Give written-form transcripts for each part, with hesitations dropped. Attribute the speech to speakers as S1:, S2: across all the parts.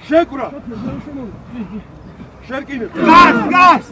S1: Შეკვრა. შეკინე. გას.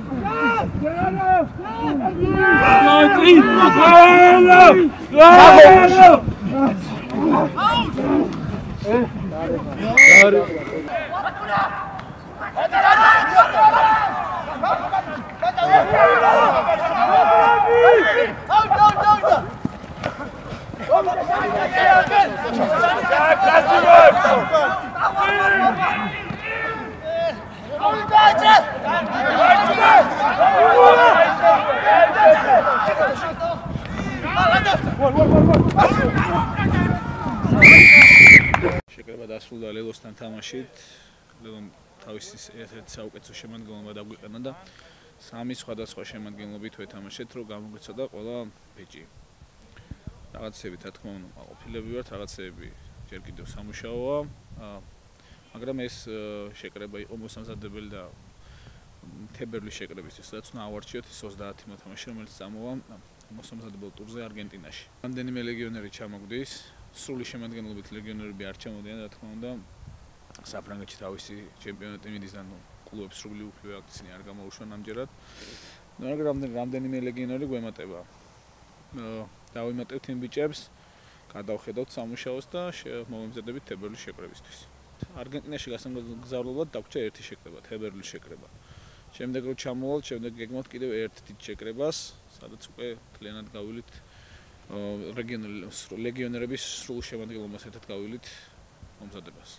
S2: შეკრება დასრულდა ლელოსთან თამაშით. ლელომ თავისი ერთ-ერთი საუკეთესო შემადგენლობა დაგვიყენა და სამი სხვადასხვა შემადგენლობით ვეთამაშეთ, რომ გამოგვეცოდა ყველა ბეჭი. რაღაცები, რა თქმა უნდა, ყოფილები ვართ, რაღაცები ჯერ კიდევ სამუშაოა, მაგრამ ეს შეკრება იყო მოსამზადებელი და თებერვლის შეკრებისთვის, რაც უნდა ავარჩიოთ ის 30 მოთამაშე, რომელიც წამოვა მოსამზადებელ ტურზე არგენტინაში. რამდენიმე ლეგიონერი ჩამოგვდის, სრული შემადგენლობით ლეგიონერები არ ჩამოდიან, რა თქმა უნდა. საფრანგეთში თავისი ჩემპიონატი მიდის და კლუბებს სრული უფლება აქვს, ისინი არ გამოუშვა ამჯერად. მაგრამ რამდენიმე ლეგიონერი გვემატება. დავიმატებთ იმ ბიჭებს, გადავხედავთ სამუშაოს და მოვემზადებით თებერვლის შეკრებისთვის. არგენტინაში გასამგზავრებლად დაგვრჩა ერთი შეკრება, თებერვლის შეკრება. შემდეგ რო ჩამოვალთ, შემდეგ გეგმავთ კიდევ ერთ დიდ შეკრებას, სადაც უკვე მთლიანად გავილით ლეგიონერების სრულ შემადგენლობას ერთად გავილით მომზადებას.